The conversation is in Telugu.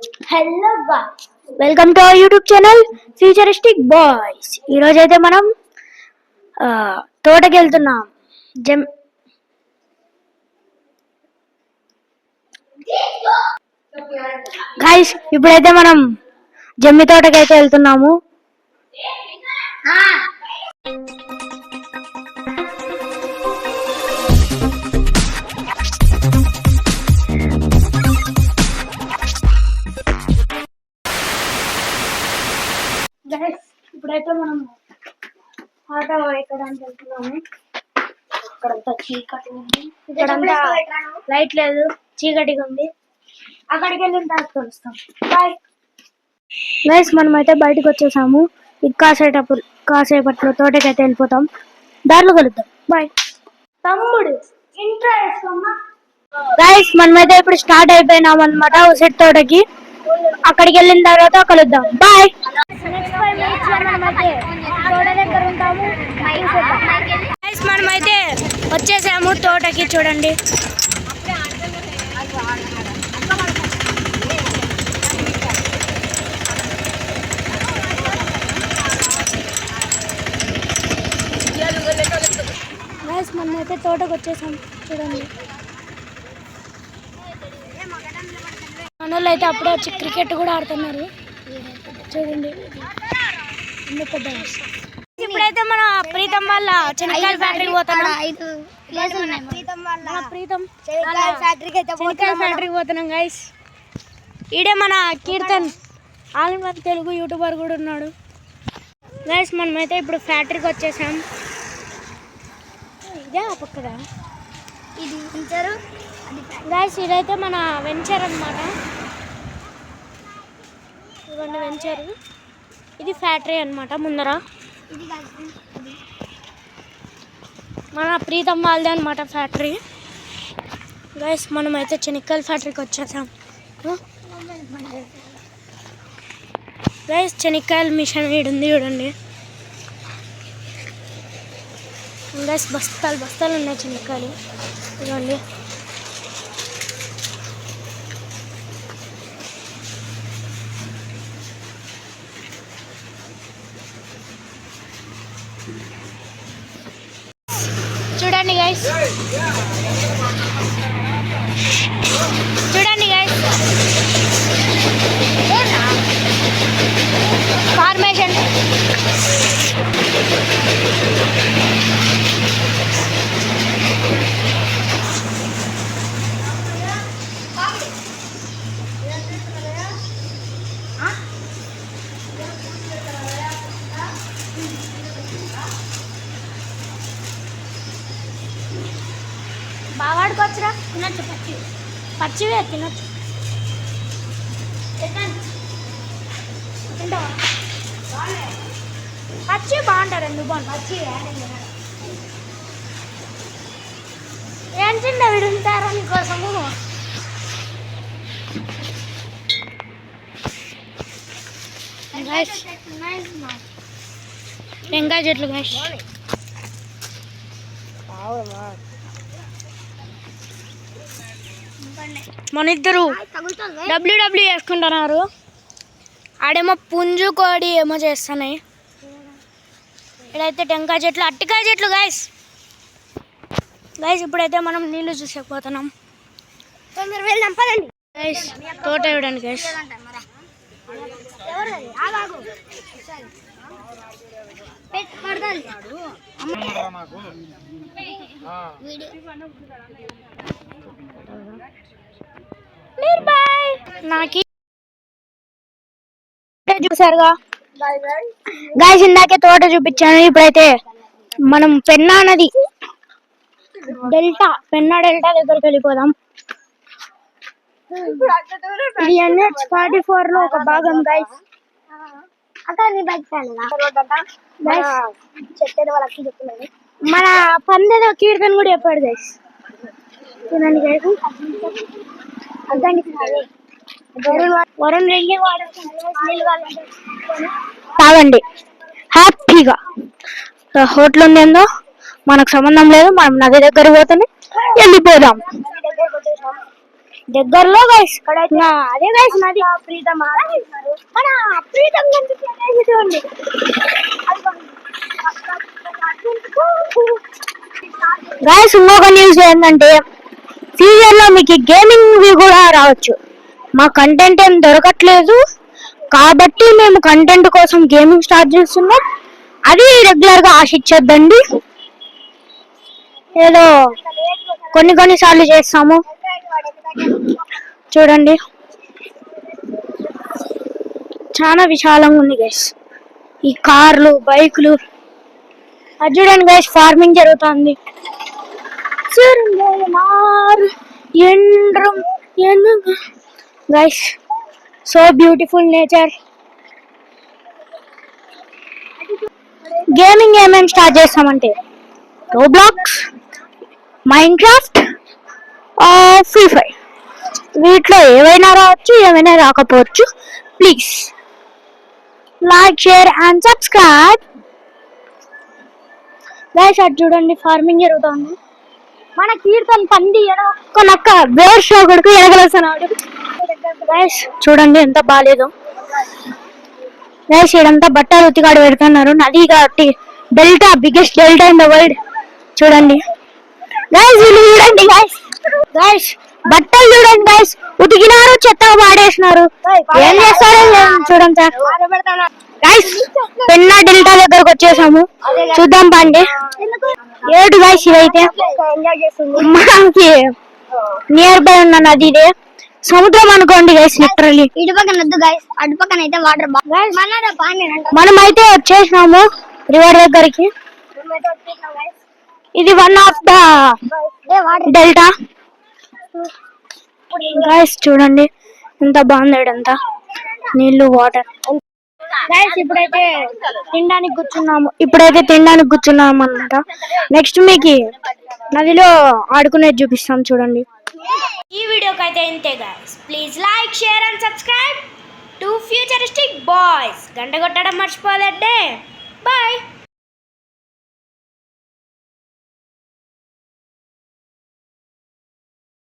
Hello welcome to our YouTube channel futuristic boys. ఈరోజు అయితే మనం తోటకి వెళ్తున్నాం. గైస్ ఇప్పుడైతే మనం జమ్మి తోటకి అయితే వెళ్తున్నాము. ఇప్పుడైతే మనం ఆటో ఎక్కడానికి వెళ్తున్నాము. ఇక్కడంతా చీకటి ఉంది, ఇక్కడంతా లైట్ లేదు, చీకటిగా ఉంది. అక్కడికి వెళ్ళిన తర్వాత కలుస్తాం. బాయ్ గైస్, మనమైతే బయటకు వచ్చేసాము. ఇది కాసేపట్లో తోటకి అయితే వెళ్ళిపోతాం. దారిలో కలుద్దాం. బాయ్. తమ్ముడు ఇంట్రో వేసుకోమ్మా. గైస్, మనమైతే ఇప్పుడు స్టార్ట్ అయిపోయినాం అనమాట ఉసిరి తోటకి. అక్కడికి వెళ్ళిన తర్వాత కలుద్దాం. బాయ్. నెక్స్ట్ 5 minutes లో మనమైతే తోట దగ్గర ఉంటాము. గైస్, మనమైతే వచ్చేసాము తోటకి. చూడండి, గైస్ మనమైతే తోటకు వచ్చేసాము. చూడండి, మనోళ్ళు అయితే అప్పుడే వచ్చి క్రికెట్ కూడా ఆడుతున్నారు. చూడండి, ఇప్పుడైతే మన ప్రీతం వాళ్ళ చెనక్కాయల ఫ్యాక్టరీకి పోతున్నాం. ఫ్యాక్టరీకి పోతున్నాం గైస్. ఈడే మన kirtan all in one Telugu YouTuber కూడా ఉన్నాడు. గైస్, మనమైతే ఇప్పుడు ఫ్యాక్టరీకి వచ్చేసాం. ఇదే ఆ పక్కదా ఇది వెంచర్. గైస్, ఇదైతే మన వెంచర్ అన్నమాట. ఇవన్నీ వెంచర్, ఇది ఫ్యాక్టరీ అన్నమాట. ముందర మన ప్రీతం వాళ్ళదే అనమాట ఫ్యాక్టరీ. గైస్, మనమైతే చెనక్కాయల ఫ్యాక్టరీకి వచ్చేసాం. గైస్, చెనక్కాయల మిషన్ వీడుంది చూడండి. గైస్, బస్తాలు ఉన్నాయి చెనక్కాయలు. చూడండి, చూడండి గైస్, చూడండి గైస్, ఫార్మేషన్. బావాడుకోవచ్చురా, తినొచ్చు. పచ్చివే తినొచ్చు. తింటావా? పచ్చి బాగుంటారు. ఎందుకు బాగుంది పచ్చి? ఏం చిన్న విడుంటారా నీకోసము? టెంకాయ చెట్లు గైస్. మన ఇద్దరు డబ్ల్యూడబ్ల్యూ వేసుకుంటున్నారు. ఆడేమో పుంజు కోడి ఏమో చేస్తున్నాయి. ఇక్కడైతే టెంకాయ చెట్లు, అట్టికాయ చెట్లు గైస్. ఇప్పుడైతే మనం నీళ్లు చూసేకపోతున్నాం. గైస్, తోట ఇవ్వడానికి గైస్. నాకు చూసారుగా గైస్, ఇందాకే తోట చూపించాను. ఇప్పుడైతే మనం పెన్నా నది పెన్నా డెల్టా దగ్గరికి వెళ్ళిపోదాం. ఇది NH-44 లో ఒక భాగం గైస్. మన పందేదో కీర్తన్ కూడా చెప్పాడు గైస్. చూడండి గైస్, వరుణ్ రెడ్డి తాగండి హ్యాపీగా. హోటల్ ఉందేందో మనకు సంబంధం లేదు. మనం నది దగ్గర పోతేనే వెళ్ళిపోదాం. దగ్గరలో గైస్ అదే గైస్ నాది ప్రీతం మన ప్రీతం చూడండి. గైస్ ఇంకొక న్యూస్ ఏంటంటే ఫ్యూచర్ లో మీకు గేమింగ్ కూడా రావచ్చు. మా కంటెంట్ ఏం దొరకట్లేదు కాబట్టి మేము కంటెంట్ కోసం గేమింగ్ స్టార్ట్ చేస్తున్నాం. అది రెగ్యులర్ గా ఆశించొద్దండి, ఏదో కొన్ని సార్లు చేస్తాము. చూడండి చాలా విశాలంగా ఉంది గైస్, ఈ కార్లు బైకులు. అది చూడండి గైస్, ఫార్మింగ్ జరుగుతుంది. Guys so beautiful nature. Gaming ఏమేమి స్టార్ట్ చేస్తామంటే రోబ్లాక్స్, మైన్క్రాఫ్ట్, ఫ్రీ ఫైర్. వీటిలో ఏవైనా రావచ్చు, ఏమైనా రాకపోవచ్చు. Please like, share and subscribe. Guys అది చూడండి, ఫార్మింగ్ జరుగుతుంది. మన కీర్తన్ పంది ఒక్క నక్క బేర్ షో కొడుకు ఎడగలేస్తున్నాడు. గైస్ చూడండి ఎంత బాగాలేదు. గైస్ ఇదంతా బట్టలు ఉతికాడు పెడుతున్నారు, నది కాబట్టి delta, biggest delta in the world. చూడండి గైస్, వీళ్ళు చూడండి గైస్. గైస్ బట్టలు చూడండి గైస్, ఉతికినారు చెత్తగా పాడేసినారు. ఏం చేస్తారో చూడండి సార్. గైస్ పెన్నా డెల్టా దగ్గరకు వచ్చేసాము, చూద్దాం పండి. ఏడు గైస్ ఇదైతే మనకి నియర్ బై ఉన్న నది, ఇదే సముద్రం అనుకోండి గైస్. లిటరలీ ఇటు పక్కన వద్దు గైస్, అటు పక్కన అయితే వాటర్. మనం అయితే వచ్చేసినాము రివర్ దగ్గరికి. ఇది one of the delta. Guys చూడండి ఎంత బాగుంది ఇదంతా, నీళ్లు, వాటర్. గైస్ ఇప్పుడైతే తినడానికి కూర్చున్నాము అన్నమాట. నెక్స్ట్ మీకు నదిలో ఆడుకునేది చూపిస్తాం చూడండి. ఈ వీడియోకి అయితే ఇంతే guys. Please like, share and subscribe to futuristic boys. గంట కొట్టడం మర్చిపోలేదే.